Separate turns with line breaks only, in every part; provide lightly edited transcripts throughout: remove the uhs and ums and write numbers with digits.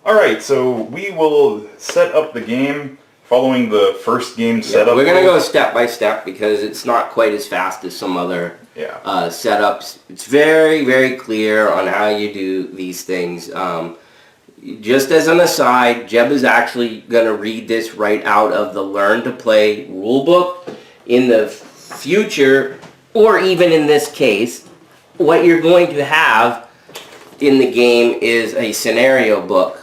Alright, so we will set up the game following the first game setup.
We're going to go step by step because it's not quite as fast as some other setups. It's very, very clear on how you do these things. Just as an aside, Jeb is actually going to read this right out of the Learn to Play rulebook. In the future, or even in this case, what you're going to have in the game is a scenario book.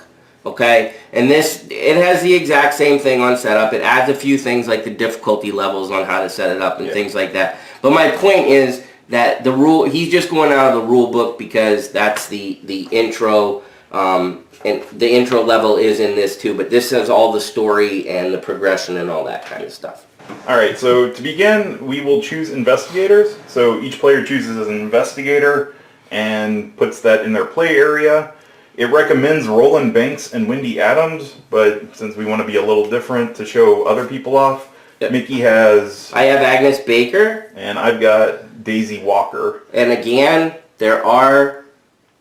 Okay, and it has the exact same thing on setup. It adds a few things like the difficulty levels on how to set it up and things like that. But my point is that he's just going out of the rule book because that's the intro, and the intro level is in this too. But this has all the story and the progression and all that kind of stuff.
Alright, so to begin, we will choose investigators. So each player chooses an investigator and puts that in their play area. It recommends Roland Banks and Wendy Adams, but since we want to be a little different to show other people off, Mickey has...
I have Agnes Baker.
And I've got Daisy Walker.
And again, there are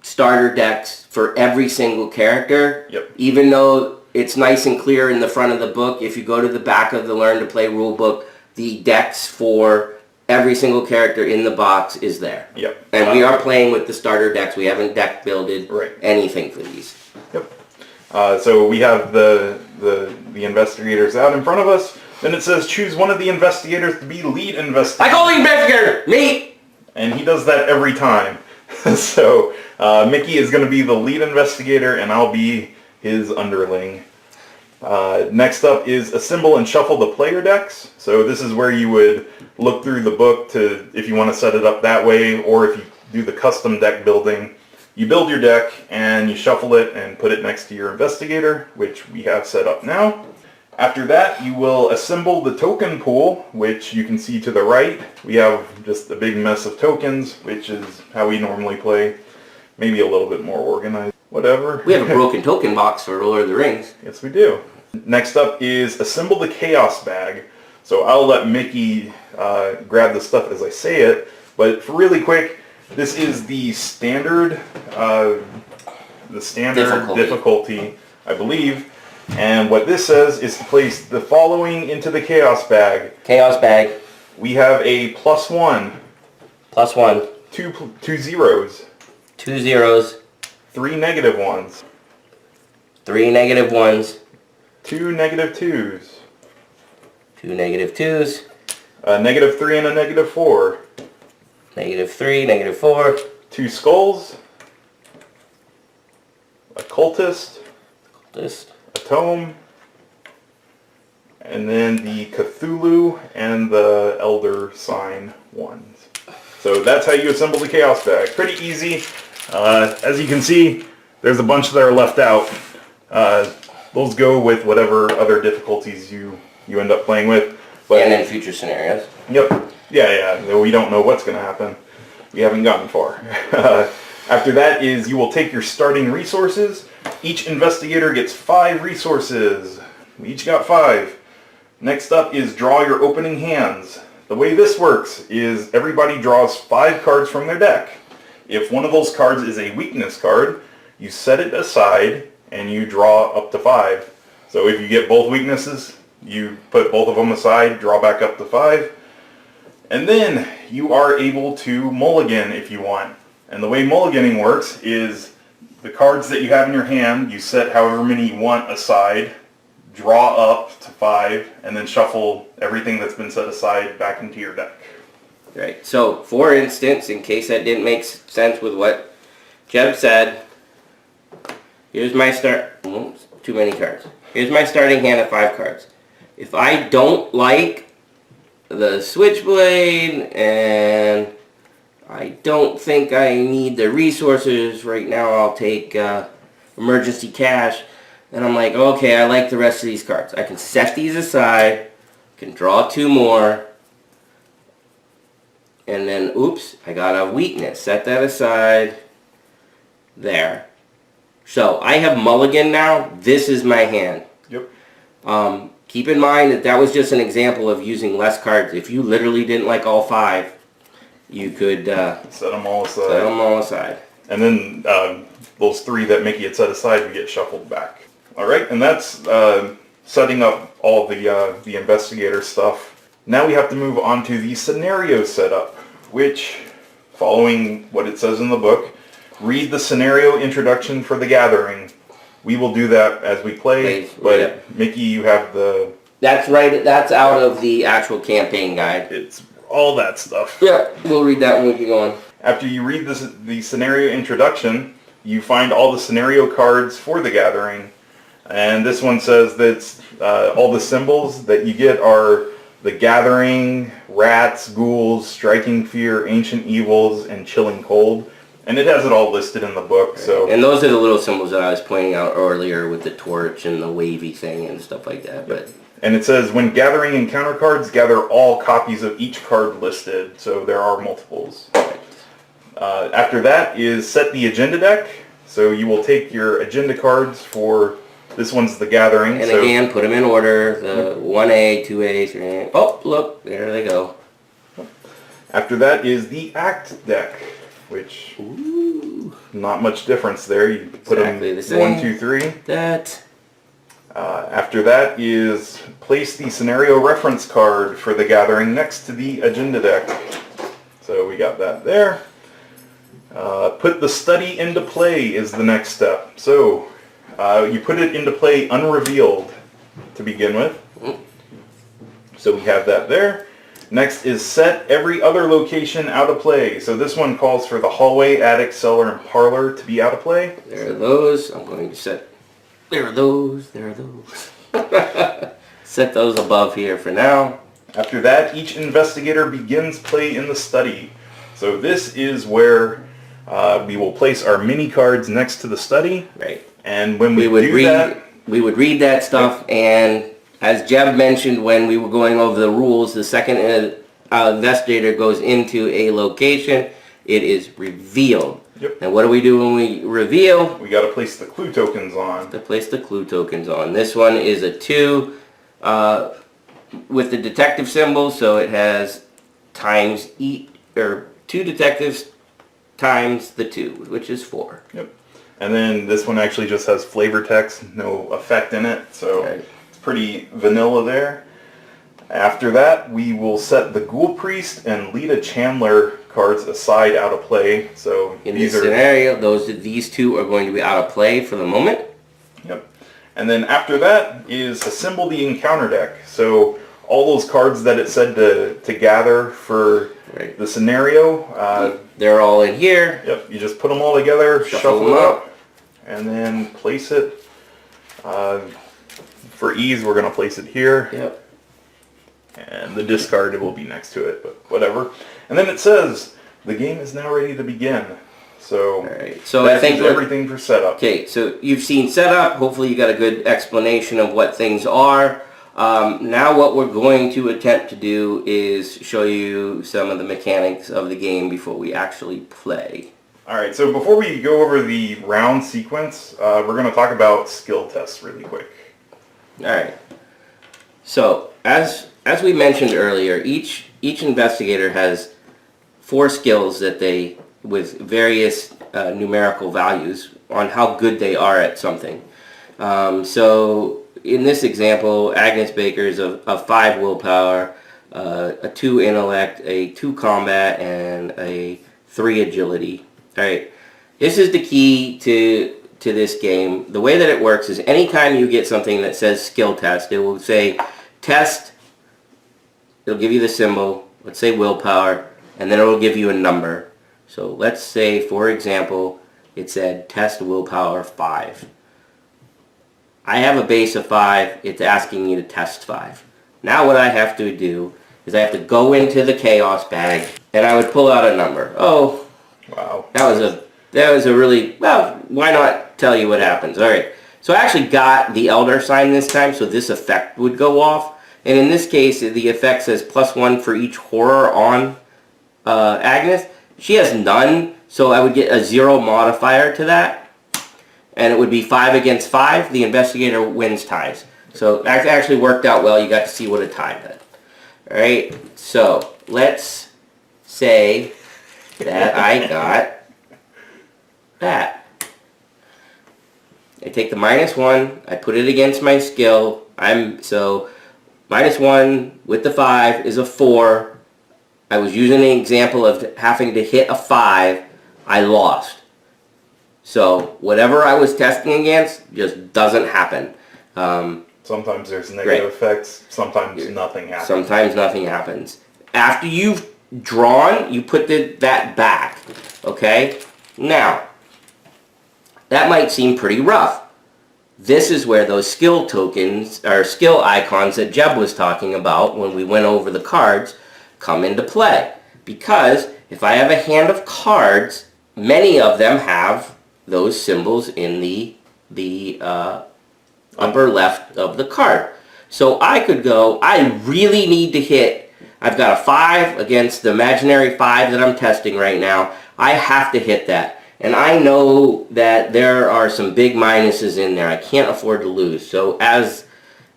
starter decks for every single character.
Yep.
Even though it's nice and clear in the front of the book, if you go to the back of the Learn to Play rulebook, the decks for every single character in the box is there.
Yep.
And we are playing with the starter decks. We haven't deck builded anything for these.
Yep. So we have the investigators out in front of us. Then it says choose one of the investigators to be lead investigator.
I call lead investigator! Me!
And he does that every time. So Mickey is going to be the lead investigator and I'll be his underling. Next up is assemble and shuffle the player decks. So this is where you would look through the book to if you want to set it up that way, or if you do the custom deck building, you build your deck and you shuffle it and put it next to your investigator, which we have set up now. After that, you will assemble the token pool, which you can see to the right. We have just a big mess of tokens, which is how we normally play. Maybe a little bit more organized. Whatever.
We have a broken token box for Lord of the Rings.
Yes, we do. Next up is assemble the chaos bag. So I'll let Mickey grab the stuff as I say it, but for really quick, this is the standard, difficulty, I believe. And what this says is to place the following into the chaos bag.
Chaos bag.
We have a +1.
+1.
Two zeros.
2 zeros.
3 negative ones.
3 negative ones.
2 negative twos.
2 negative twos.
A -3 and a -4.
-3, -4.
2 skulls. A cultist. A tome. And then the Cthulhu and the Elder sign ones. So that's how you assemble the chaos bag. Pretty easy. As you can see, there's a bunch that are left out. Those go with whatever other difficulties you end up playing with. But,
and in future scenarios.
Yep. Yeah. We don't know what's going to happen. We haven't gotten far. After that is you will take your starting resources. Each investigator gets 5 resources. We each got 5. Next up is draw your opening hands. The way this works is everybody draws 5 cards from their deck. If one of those cards is a weakness card, you set it aside and you draw up to 5. So if you get both weaknesses, you put both of them aside, draw back up to 5. And then you are able to mulligan if you want. And the way mulliganing works is the cards that you have in your hand, you set however many you want aside, draw up to 5, and then shuffle everything that's been set aside back into your deck.
Right. So, for instance, in case that didn't make sense with what Jeb said, here's my too many cards. Here's my starting hand of 5 cards. If I don't like the switchblade and I don't think I need the resources right now, I'll take emergency cash. And I'm like, okay, I like the rest of these cards. I can set these aside, can draw 2 more, and then, oops, I got a weakness. Set that aside. There. So, I have mulligan now. This is my hand.
Yep.
Keep in mind that that was just an example of using less cards. If you literally didn't like all 5, you could
set them all aside.
Set them all aside.
And then those 3 that Mickey had set aside would get shuffled back. All right, and that's setting up all the investigator stuff. Now we have to move on to the scenario setup, which, following what it says in the book, read the scenario introduction for the gathering. We will do that as we play, but yeah. Mickey, you have the...
That's right, that's out of the actual campaign guide.
It's all that stuff.
Yeah, we'll read that when we keep going.
After you read the scenario introduction, you find all the scenario cards for the gathering. And this one says that all the symbols that you get are the gathering, rats, ghouls, striking fear, ancient evils, and chilling cold. And it has it all listed in the book. Right. So,
and those are the little symbols that I was pointing out earlier with the torch and the wavy thing and stuff like that. But
and it says, when gathering encounter cards, gather all copies of each card listed. So there are multiples. Right. After that is set the agenda deck. So you will take your agenda cards for, this one's the gathering.
And again, put them in order. The 1A, 2A, 3A. Oh, look, there they go.
After that is the act deck, which, not much difference there. You put
exactly
them 1, 2, 3.
That.
After that is place the scenario reference card for the gathering next to the agenda deck. So we got that there. Put the study into play is the next step. So you put it into play unrevealed to begin with. So we have that there. Next is set every other location out of play. So this one calls for the hallway, attic, cellar, and parlor to be out of play.
There are those. I'm going to set... There are those. There are those. Set those above here for now.
After that, each investigator begins play in the study. So this is where we will place our mini cards next to the study.
Right.
And when we would
read that stuff, and as Jeb mentioned when we were going over the rules, the second investigator goes into a location, it is revealed.
Yep.
And what do we do when we reveal?
We got to place the clue tokens on.
This one is a 2 with the detective symbol, so it has times 2 detectives times the 2, which is 4.
Yep. And then this one actually just has flavor text, no effect in it, so it's pretty vanilla there. After that, we will set the Ghoul Priest and Lita Chandler cards aside out of play. So
in this scenario, these 2 are going to be out of play for the moment.
Yep. And then after that is assemble the encounter deck. So all those cards that it said to gather for the scenario,
they're all in here.
Yep. You just put them all together, shuffle them up, and then place it. For ease, we're going to place it here.
Yep.
And the discard will be next to it, but whatever. And then it says, the game is now ready to begin. So,
I think
everything for setup.
Okay, so you've seen setup. Hopefully you got a good explanation of what things are. Now what we're going to attempt to do is show you some of the mechanics of the game before we actually play.
Alright, so before we go over the round sequence, we're going to talk about skill tests really quick.
Alright, so as we mentioned earlier, each investigator has 4 skills that they, with various numerical values on how good they are at something. So in this example, Agnes Baker is a 5 willpower, a 2 intellect, a 2 combat, and a 3 agility. Alright, this is the key to this game. The way that it works is anytime you get something that says skill test, it will say test, it'll give you the symbol, let's say willpower, and then it'll give you a number. So let's say, for example, it said test willpower 5. I have a base of 5, it's asking me to test 5. Now what I have to do is I have to go into the chaos bag and I would pull out a number. Oh,
wow.
That was a really, well, why not tell you what happens? Alright, so I actually got the Elder sign this time, so this effect would go off. And in this case, the effect says +1 for each horror on Agnes. She has none, so I would get a 0 modifier to that. And it would be 5 against 5. The investigator wins ties. So it actually worked out well. You got to see what a tie did. Alright, so let's say that I got that. I take the -1, I put it against my skill. So -1 with the 5 is a 4. I was using the example of having to hit a 5. I lost. So whatever I was testing against just doesn't happen.
Sometimes there's negative effects. Sometimes nothing happens.
Sometimes nothing happens. After you've drawn, you put that back. Okay? Now, that might seem pretty rough. This is where those skill tokens, or skill icons that Jeb was talking about when we went over the cards, come into play. Because if I have a hand of cards, many of them have those symbols in the upper left of the card. So I could go, I really need to hit, I've got a 5 against the imaginary 5 that I'm testing right now. I have to hit that. And I know that there are some big minuses in there. I can't afford to lose. So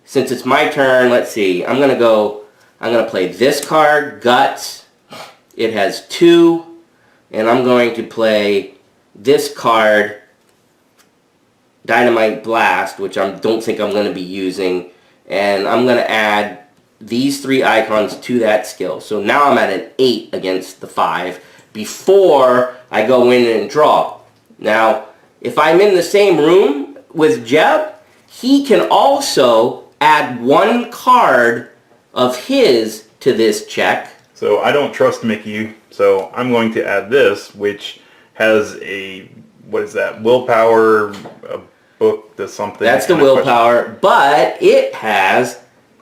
since it's my turn, let's see, I'm going to play this card, Guts. It has 2. And I'm going to play this card, Dynamite Blast, which I don't think I'm going to be using, and I'm going to add these 3 icons to that skill. So now I'm at an 8 against the 5 before I go in and draw. Now, if I'm in the same room with Jeb, he can also add 1 card of his to this check.
So I don't trust Mickey, so I'm going to add this, which has a, what is that, willpower, a book, to something.
That's the willpower, but it has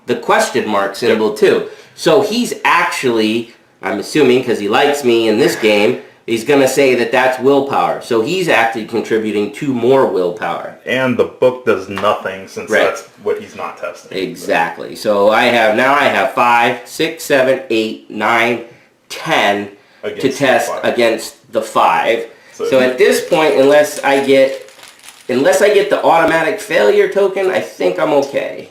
the question mark symbol too. So he's actually, I'm assuming because he likes me in this game, he's going to say that that's willpower. So he's actually contributing 2 more willpower.
And the book does nothing since that's what he's not testing.
Exactly. So I have 5, 6, 7, 8, 9, 10 to test against the 5. So at this point, unless I get the automatic failure token, I think I'm okay.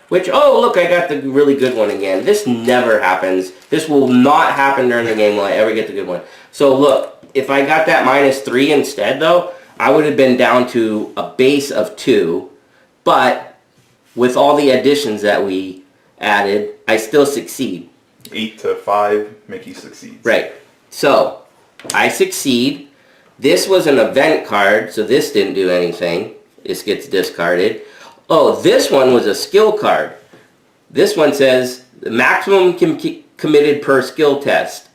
Which, oh look, I got the really good one again. This never happens. This will not happen during the game will I ever get the good one. So look, if I got that -3 instead though, I would have been down to a base of 2. But with all the additions that we added, I still succeed.
8 to 5, Mickey succeeds.
Right. So, I succeed. This was an event card, so this didn't do anything. This gets discarded. Oh, this one was a skill card. This one says the maximum committed per skill test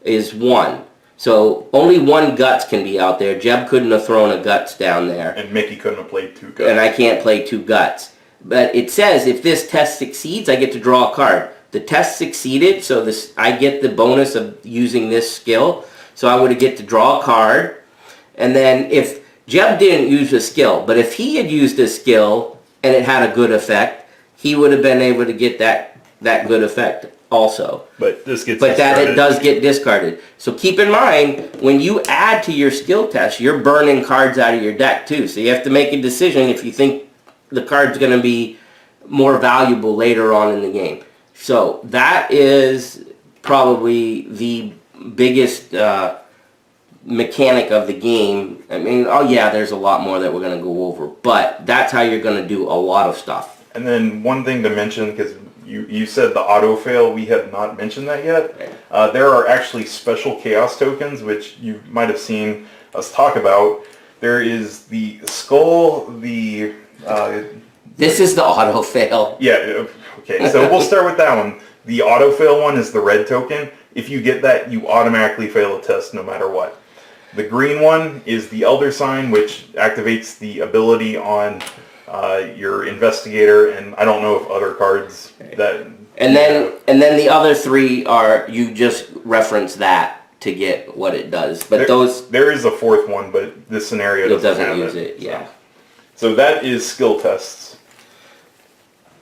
is 1. So only 1 Guts can be out there. Jeb couldn't have thrown a Guts down there.
And Mickey couldn't have played 2 Guts.
And I can't play 2 Guts. But it says if this test succeeds, I get to draw a card. The test succeeded, so I get the bonus of using this skill. So I would get to draw a card. And then if Jeb didn't use a skill, but if he had used a skill and it had a good effect, he would have been able to get that good effect also.
But this gets
discarded. That it does get discarded. So keep in mind, when you add to your skill test, you're burning cards out of your deck too. So you have to make a decision if you think the card's going to be more valuable later on in the game. So that is probably the biggest mechanic of the game. I mean, oh yeah, there's a lot more that we're going to go over, but that's how you're going to do a lot of stuff.
And then one thing to mention, because you said the auto fail, we have not mentioned that yet. There are actually special chaos tokens, which you might have seen us talk about. There is the skull, the...
this is the auto fail.
Yeah, okay, so we'll start with that one. The auto fail one is the red token. If you get that, you automatically fail a test no matter what. The green one is the Elder Sign, which activates the ability on your investigator, and I don't know if other cards that...
And then the other 3 are, you just reference that to get what it does. But
there is a 4th one, but this scenario doesn't
use it. Yeah.
So that is skill tests.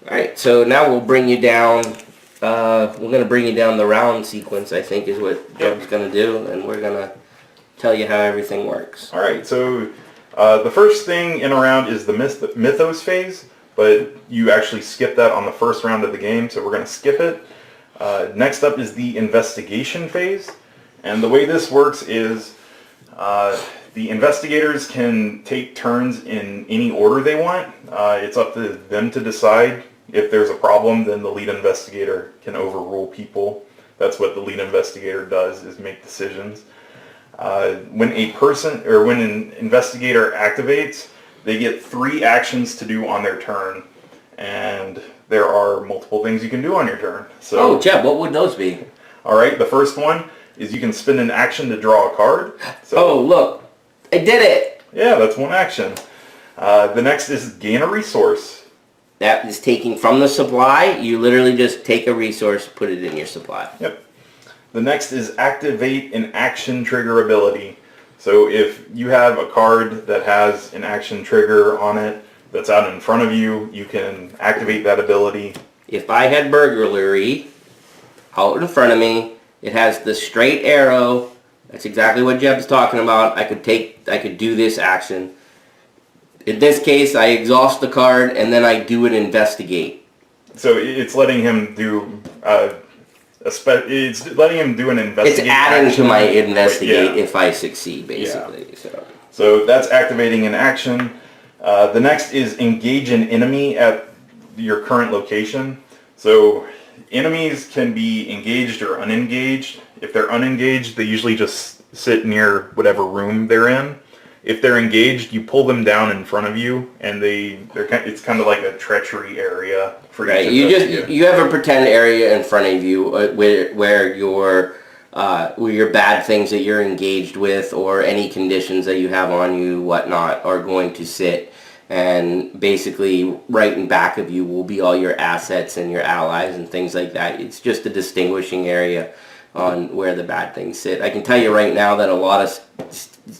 Alright, so now we'll bring you down, we're going to bring you down the round sequence, I think is what Jeb's going to do, and we're going to tell you how everything works.
Alright, so the first thing in a round is the Mythos phase, but you actually skip that on the first round of the game, so we're going to skip it. Next up is the Investigation phase, and the way this works is The investigators can take turns in any order they want. It's up to them to decide. If there's a problem, then the lead investigator can overrule people. That's what the lead investigator does, is make decisions. When an investigator activates, they get 3 actions to do on their turn, and there are multiple things you can do on your turn. So,
Jeb, what would those be?
All right, the first one is you can spend an action to draw a card. So,
look, I did it.
Yeah, that's 1 action. The next is gain a resource.
That is taking from the supply. You literally just take a resource, put it in your supply.
Yep. The next is activate an action trigger ability. So if you have a card that has an action trigger on it that's out in front of you, you can activate that ability.
If I had burglary out in front of me, it has the straight arrow. That's exactly what Jeb's talking about. I could do this action. In this case, I exhaust the card and then I do an investigate.
So it's letting him do it's letting him do an investigate.
It's adding
action,
to my investigate
yeah.
if I succeed, basically.
Yeah. So that's activating an action. The next is engage an enemy at your current location. So enemies can be engaged or unengaged. If they're unengaged, they usually just sit near whatever room they're in. If they're engaged, you pull them down in front of you, and it's kind of like a treachery area for
right.
each
You have a pretend area in front of you where your bad things that you're engaged with or any conditions that you have on you, whatnot, are going to sit. And basically, right in back of you will be all your assets and your allies and things like that. It's just a distinguishing area on where the bad things sit. I can tell you right now that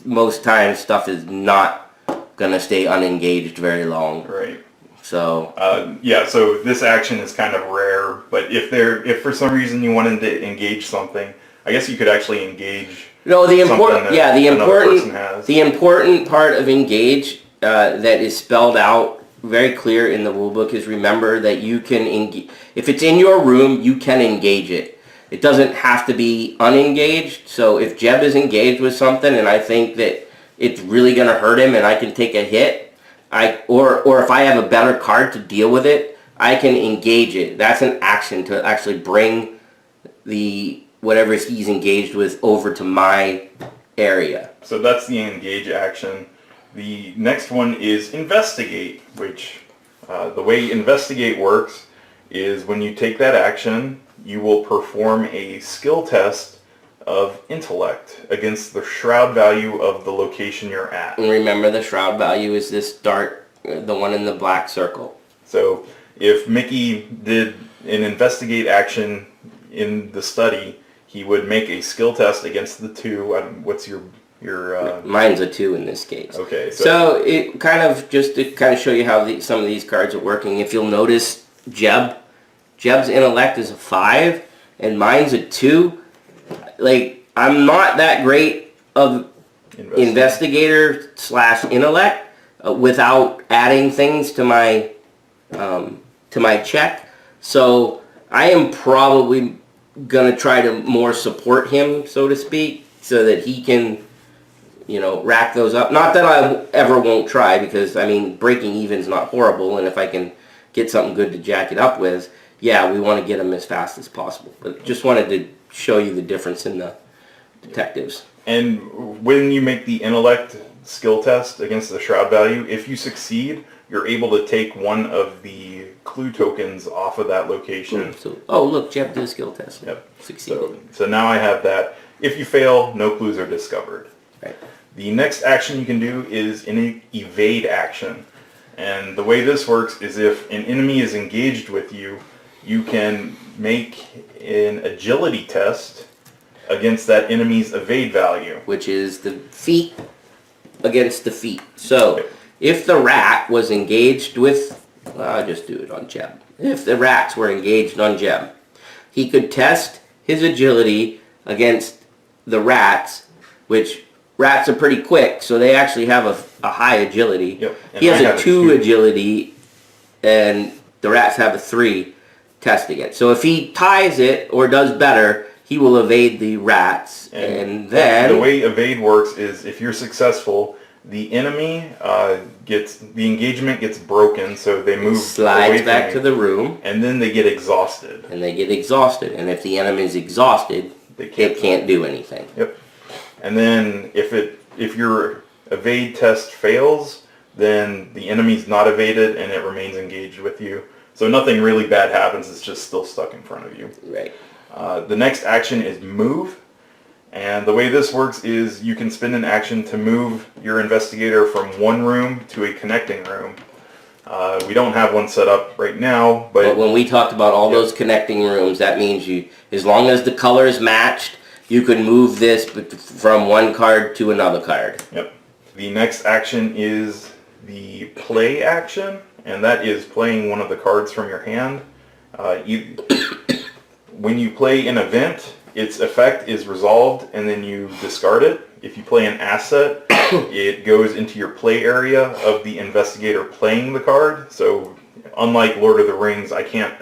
most times stuff is not going to stay unengaged very long.
Right.
So
so this action is kind of rare, but if for some reason you wanted to engage something, I guess you could actually engage.
No, the important part of engage that is spelled out very clear in the rulebook is, remember that you can engage. If it's in your room, you can engage it. It doesn't have to be unengaged. So if Jeb is engaged with something and I think that it's really going to hurt him and I can take a hit, or if I have a better card to deal with it, I can engage it. That's an action to actually bring whatever he's engaged with over to my area.
So that's the engage action. The next one is investigate, which the way investigate works is when you take that action, you will perform a skill test of intellect against the shroud value of the location you're at.
And remember, the shroud value is this dart, the one in the black circle.
So if Mickey did an investigate action in the study, he would make a skill test against the 2. What's your
Mine's a 2 in this case.
Okay.
So it kind of, just to kind of show you how some of these cards are working, if you'll notice, Jeb's intellect is a 5 and mine's a 2. Like, I'm not that great of investigator / intellect without adding things to my check. So I am probably gonna try to more support him, so to speak, so that he can, rack those up. Not that I ever won't try, because I mean, breaking even's not horrible, and if I can get something good to jack it up with, yeah, we want to get them as fast as possible. But just wanted to show you the difference in the detectives.
And when you make the intellect skill test against the shroud value, if you succeed, you're able to take one of the clue tokens off of that location.
Look, Jeb did a skill test.
Yep.
Succeeded.
So now I have that. If you fail, no clues are discovered.
Right.
The next action you can do is an evade action. And the way this works is if an enemy is engaged with you, you can make an agility test against that enemy's evade value.
Which is the feet against the feet. So, if the rat was engaged with, I'll just do it on Jeb. If the rats were engaged on Jeb, he could test his agility against the rats, which rats are pretty quick, so they actually have a high agility.
Yep.
He has a 2 agility, and the rats have a 3 testing it. So if he ties it or does better, he will evade the rats, and then
the way evade works is if you're successful, the enemy the engagement gets broken, so they move
slides back to the room,
and then they get exhausted.
And if the enemy is exhausted, it can't do anything.
Yep. And then if your evade test fails, then the enemy's not evaded and it remains engaged with you. So nothing really bad happens. It's just still stuck in front of you.
Right.
The next action is move. And the way this works is you can spend an action to move your investigator from one room to a connecting room. We don't have one set up right now, but
when we talked about all those connecting rooms, that means as long as the colors matched, you could move this from one card to another card.
Yep. The next action is the play action, and that is playing one of the cards from your hand. When you play an event, its effect is resolved and then you discard it. If you play an asset, it goes into your play area of the investigator playing the card. So unlike Lord of the Rings, I can't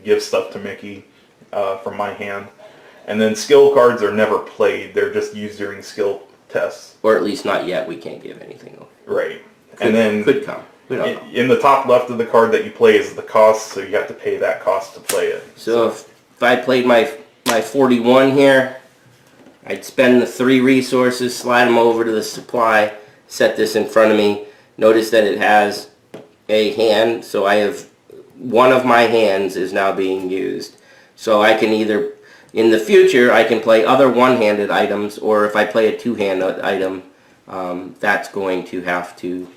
give stuff to Mickey from my hand. And then skill cards are never played. They're just used during skill tests.
Or at least not yet. We can't give anything away.
Right. And then
could come. We don't know.
In the top left of the card that you play is the cost, so you have to pay that cost to play it.
So if I played my 41 here, I'd spend the 3 resources, slide them over to the supply, set this in front of me. Notice that it has a hand, so I have one of my hands is now being used. So I can either, in the future, I can play other one-handed items, or if I play a two-handed item, that's going to have to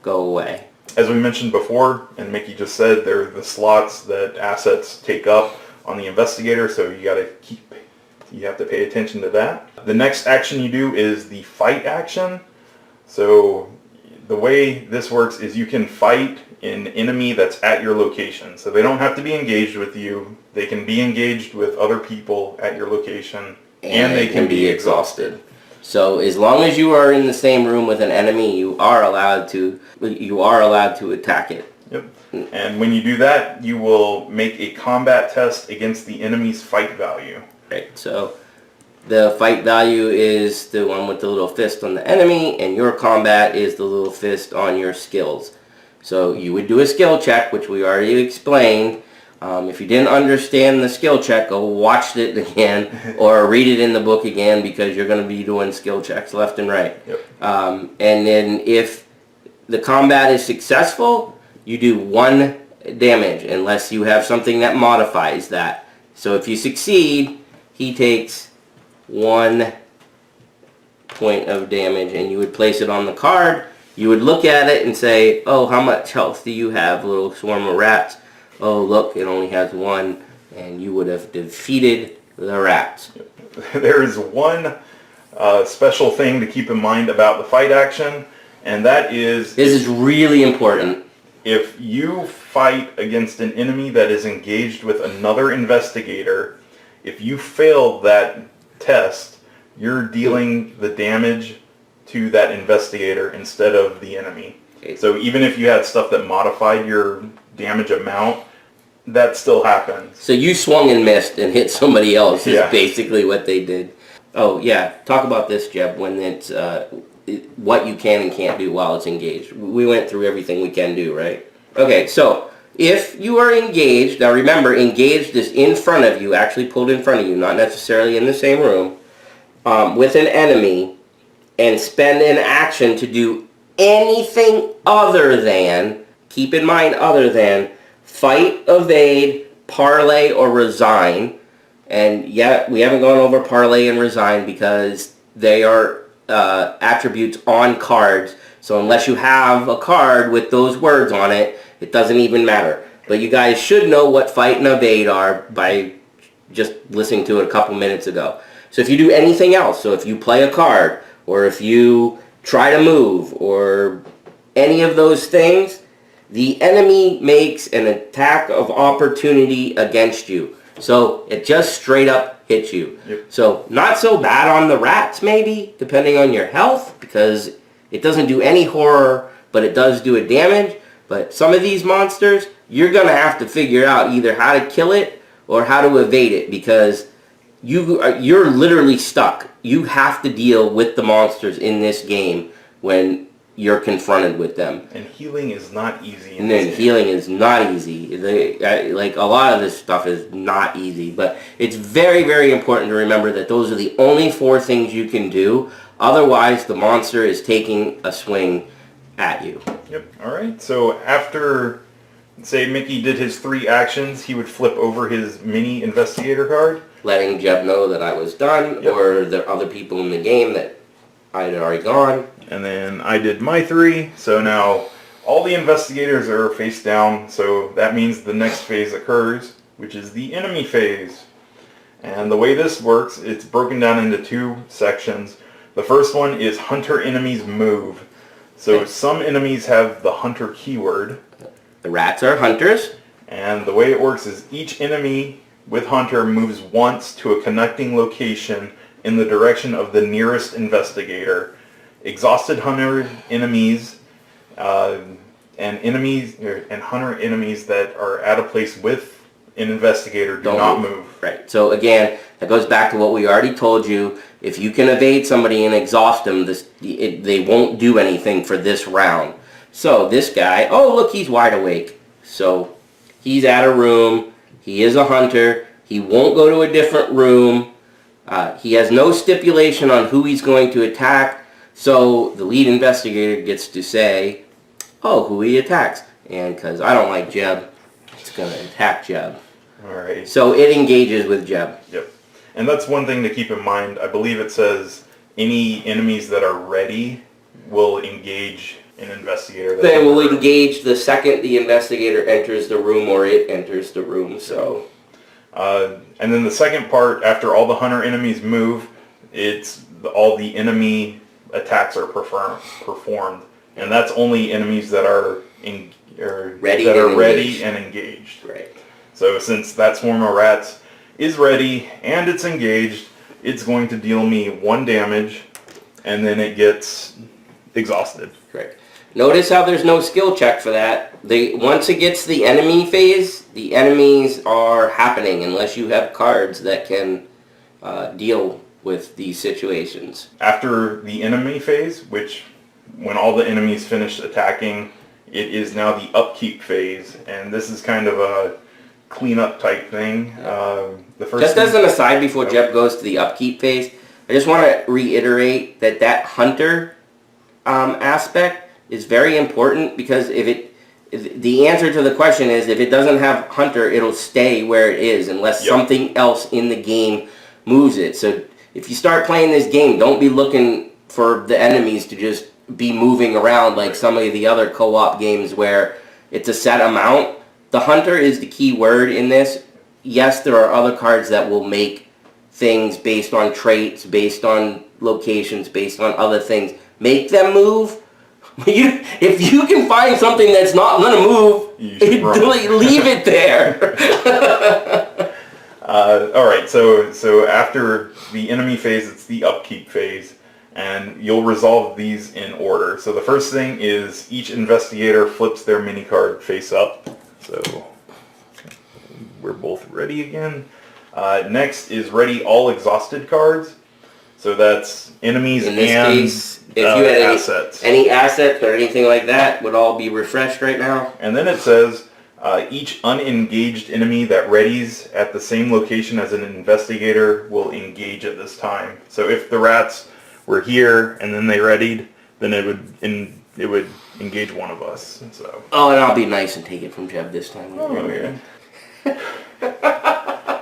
go away.
As we mentioned before, and Mickey just said, they're the slots that assets take up on the investigator, so you have to pay attention to that. The next action you do is the fight action. So the way this works is you can fight an enemy that's at your location. So they don't have to be engaged with you. They can be engaged with other people at your location, and they can be exhausted.
So as long as you are in the same room with an enemy, you are allowed to attack it.
Yep. And when you do that, you will make a combat test against the enemy's fight value.
Right. So the fight value is the one with the little fist on the enemy, and your combat is the little fist on your skills. So you would do a skill check, which we already explained. If you didn't understand the skill check, go watch it again or read it in the book again, because you're going to be doing skill checks left and right.
Yep.
And then if the combat is successful, you do 1 damage unless you have something that modifies that. So if you succeed, he takes 1 point of damage, and you would place it on the card. You would look at it and say, oh, how much health do you have, little swarm of rats? Oh, look, it only has 1, and you would have defeated the rats.
There is one special thing to keep in mind about the fight action, and that is...
This is really important.
If you fight against an enemy that is engaged with another investigator, if you fail that test, you're dealing the damage to that investigator instead of the enemy. Okay. So even if you had stuff that modified your damage amount, that still happens.
So you swung and missed and hit somebody else is basically what they did. Oh yeah, talk about this, Jeb, when it's what you can and can't do while it's engaged. We went through everything we can do, right? Okay, so if you are engaged, now remember, engaged is in front of you, actually pulled in front of you, not necessarily in the same room, with an enemy, and spend an action to do anything other than, keep in mind other than, fight, evade, parlay, or resign. And yet we haven't gone over parlay and resign because they are attributes on cards. So unless you have a card with those words on it, it doesn't even matter. But you guys should know what fight and evade are by just listening to it a couple minutes ago. So if you do anything else, so if you play a card, or if you try to move, or any of those things, the enemy makes an attack of opportunity against you. So it just straight up hits you.
Yep.
So not so bad on the rats, maybe, depending on your health, because it doesn't do any horror, but it does do a damage. But some of these monsters, you're going to have to figure out either how to kill it or how to evade it, because you're literally stuck. You have to deal with the monsters in this game when you're confronted with them.
And healing is not easy.
And then healing is not easy. Like a lot of this stuff is not easy, but it's very, very important to remember that those are the only 4 things you can do. Otherwise, the monster is taking a swing at you.
Yep. All right. So after, say, Mickey did his 3 actions, he would flip over his mini investigator card,
letting Jeb know that I was done, or the other people in the game that I had already gone.
And then I did my 3, so now all the investigators are face down, so that means the next phase occurs, which is the enemy phase. And the way this works, it's broken down into 2 sections. The first one is hunter enemies move. So some enemies have the hunter keyword.
The rats are hunters.
And the way it works is each enemy with hunter moves once to a connecting location in the direction of the nearest investigator. Exhausted hunter enemies and hunter enemies that are at a place with an investigator do not move.
Right. So again, that goes back to what we already told you. If you can evade somebody and exhaust them, they won't do anything for this round. So this guy, oh look, he's wide awake. So he's at a room. He is a hunter. He won't go to a different room. He has no stipulation on who he's going to attack. So the lead investigator gets to say, oh, who he attacks. And because I don't like Jeb, it's going to attack Jeb.
Alright.
So it engages with Jeb.
Yep. And that's one thing to keep in mind. I believe it says any enemies that are ready will engage an investigator.
They will engage the second the investigator enters the room or it enters the room. So.
And then the second part, after all the hunter enemies move, it's all the enemy attacks are performed, and that's only enemies that are ready and engaged.
Right.
So since that swarm of rats is ready and it's engaged, it's going to deal me 1 damage, and then it gets exhausted.
Correct. Notice how there's no skill check for that. Once it gets the enemy phase, the enemies are happening unless you have cards that can deal with these situations.
After the enemy phase, which when all the enemies finish attacking, it is now the upkeep phase, and this is kind of a cleanup type thing.
Just as an aside before Jeb goes to the upkeep phase, I just want to reiterate that hunter aspect is very important, because the answer to the question is if it doesn't have hunter, it'll stay where it is unless something else in the game moves it. So if you start playing this game, don't be looking for the enemies to just be moving around like some of the other co-op games where it's a set amount. The hunter is the key word in this. Yes, there are other cards that will make things based on traits, based on locations, based on other things. Make them move. If you can find something that's not going to move, leave it there.
Alright, so after the enemy phase, it's the upkeep phase, and you'll resolve these in order. So the first thing is each investigator flips their mini card face up. So we're both ready again. Next is ready all exhausted cards. So that's enemies
in this
and
case, if you had
assets.
Any assets or anything like that would all be refreshed right now.
And then it says each unengaged enemy that readies at the same location as an investigator will engage at this time. So if the rats were here and then they readied, then it would engage one of us. So.
Oh, and I'll be nice and take it from Jeb this time.
Oh, yeah.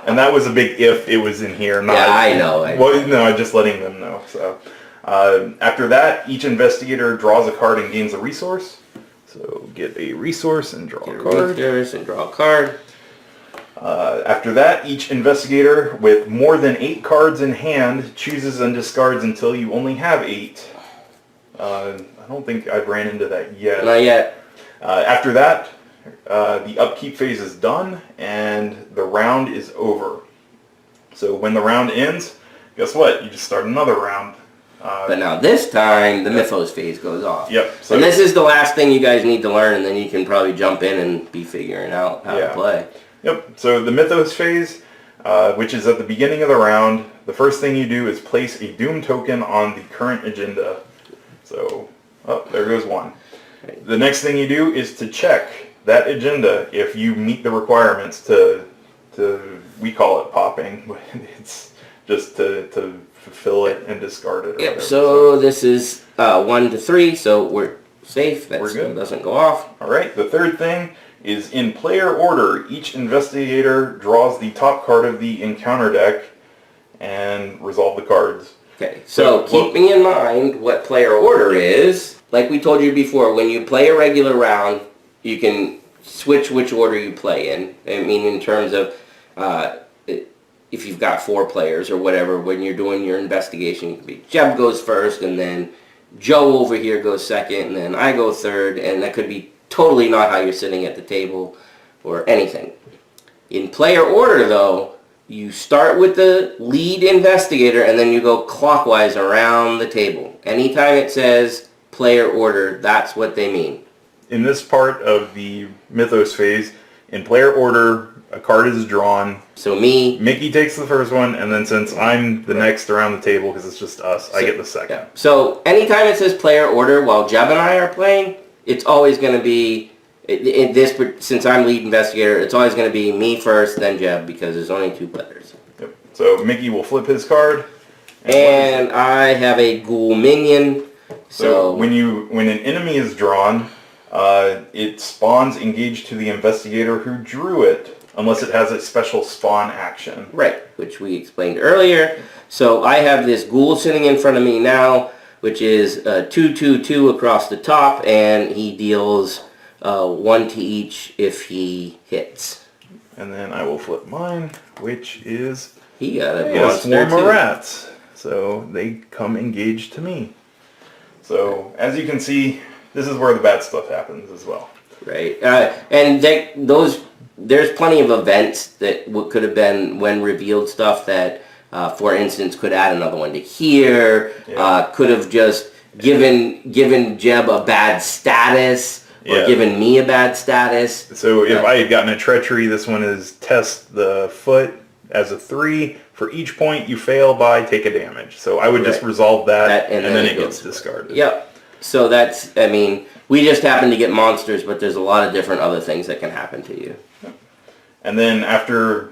And that was a big if it was in here. Not,
yeah, I know.
Well, no, just letting them know. So after that, each investigator draws a card and gains a resource. So get a resource and draw a card.
And draw a card.
After that, each investigator with more than 8 cards in hand chooses and discards until you only have 8. I don't think I've ran into that yet.
Not yet.
After that, the upkeep phase is done and the round is over. So when the round ends, guess what? You just start another round.
But now this time, the Mythos phase goes off.
Yep. So
and this is the last thing you guys need to learn, and then you can probably jump in and be figuring out how to play.
Yep. So the Mythos phase, which is at the beginning of the round. The first thing you do is place a Doom token on the current agenda. So, oh, there goes one. The next thing you do is to check that agenda if you meet the requirements to we call it popping, but it's just to fulfill it and discard it.
Yep, so this is 1 to 3, so we're safe. That still doesn't go off.
All right, the third thing is in player order. Each investigator draws the top card of the encounter deck and resolve the cards.
Okay, so keeping in mind what player order is, like we told you before, when you play a regular round, you can switch which order you play in. I mean, in terms of if you've got 4 players or whatever, when you're doing your investigation, it could be Jeb goes first, and then Joe over here goes second, and then I go third, and that could be totally not how you're sitting at the table or anything. In player order, though, you start with the lead investigator, and then you go clockwise around the table. Anytime it says player order, that's what they mean.
In this part of the Mythos phase, in player order, a card is drawn.
So Mickey
takes the first one, and then since I'm the next around the table, because it's just us, I get the second.
Yeah. So anytime it says player order while Jeb and I are playing, it's always going to be, since I'm lead investigator, it's always going to be me first, then Jeb, because there's only 2 players.
Yep. So Mickey will flip his card.
And I have a ghoul minion.
So when an enemy is drawn, it spawns engaged to the investigator who drew it, unless it has a special spawn action.
Right, which we explained earlier. So I have this ghoul sitting in front of me now, which is 2/2/2 across the top, and he deals 1 to each if he hits.
And then I will flip mine, which is
he got a
monster swarm of rats. So they come engaged to me. So as you can see, this is where the bad stuff happens as well.
Right, and there's plenty of events that could have been when revealed stuff that, for instance, could add another one to here. Yeah. Could have just given Jeb a bad status or given me a bad status.
So if I had gotten a treachery, this one is test the foot as a 3. For each point you fail by, take a damage. So I would just resolve that and then it gets discarded.
Yep. So that's, I mean, we just happen to get monsters, but there's a lot of different other things that can happen to you.
And then after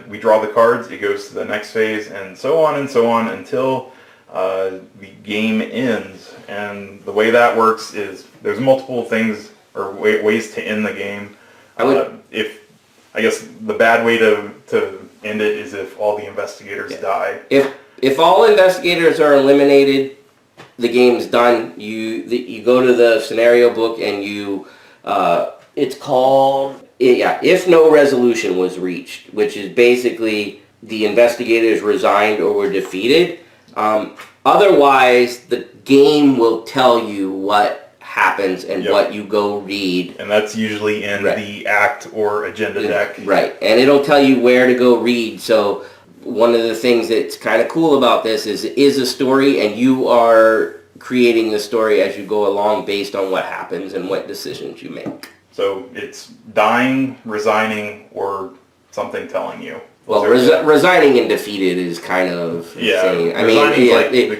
we draw the cards, it goes to the next phase, and so on until the game ends. And the way that works is there's multiple things or ways to end the game. I guess the bad way to end it is if all the investigators die.
If all investigators are eliminated, the game's done. You go to the scenario book and you it's called if no resolution was reached, which is basically the investigators resigned or were defeated. Otherwise, the game will tell you what happens and what you go read.
And that's usually in the act or agenda deck.
Right, and it'll tell you where to go read. So one of the things that's kind of cool about this is it is a story, and you are creating the story as you go along based on what happens and what decisions you make.
So it's dying, resigning, or something telling you.
Well, resigning and defeated is kind of insane. I mean,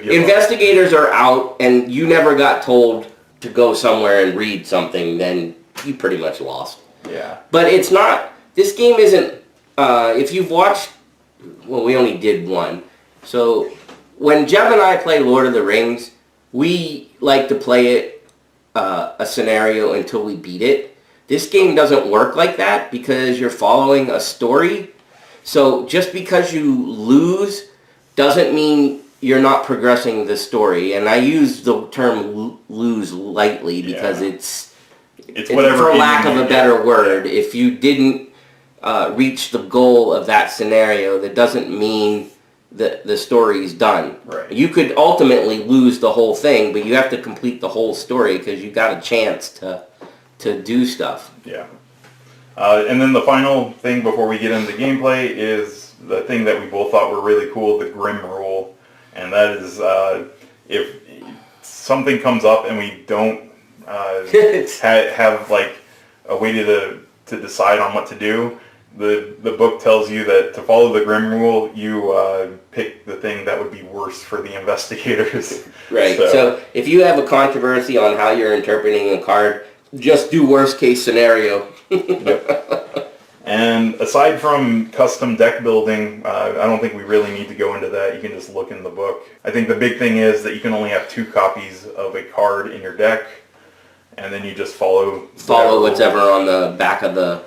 investigators are out, and you never got told to go somewhere and read something, then you pretty much lost.
Yeah.
But it's not, this game isn't, if you've watched, well, we only did one. So when Jeb and I play Lord of the Rings, we like to play it a scenario until we beat it. This game doesn't work like that because you're following a story. So just because you lose doesn't mean you're not progressing the story. And I use the term lose lightly because it's whatever, for lack of a better word. If you didn't reach the goal of that scenario, that doesn't mean that the story's done.
Right.
You could ultimately lose the whole thing, but you have to complete the whole story because you got a chance to do stuff.
Yeah. And then the final thing before we get into gameplay is the thing that we both thought were really cool, the Grim rule. And that is if something comes up and we don't have like a way to decide on what to do, The book tells you that to follow the Grimm rule, you pick the thing that would be worse for the investigators.
Right. So if you have a controversy on how you're interpreting a card, just do worst case scenario.
Yep. And aside from custom deck building, I don't think we really need to go into that. You can just look in the book. I think the big thing is that you can only have 2 copies of a card in your deck, and then you just follow
whatever on the back of the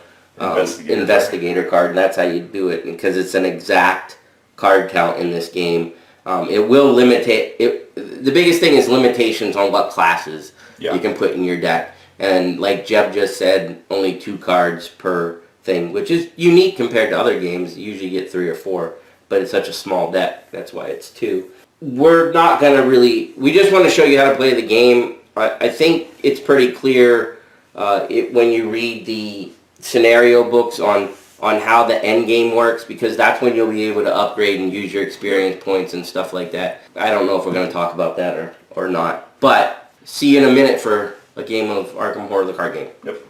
investigator card, and that's how you do it, because it's an exact card count in this game. It will limit it. The biggest thing is limitations on what classes you can put in your deck. And like Jeb just said, only 2 cards per thing, which is unique compared to other games. You usually get 3 or 4, but it's such a small deck. That's why it's 2. We're not going to we just want to show you how to play the game. I think it's pretty clear when you read the scenario books on how the end game works, because that's when you'll be able to upgrade and use your experience points and stuff like that. I don't know if we're going to talk about that or not. But see you in a minute for a game of Arkham Horror, the card game.
Yep.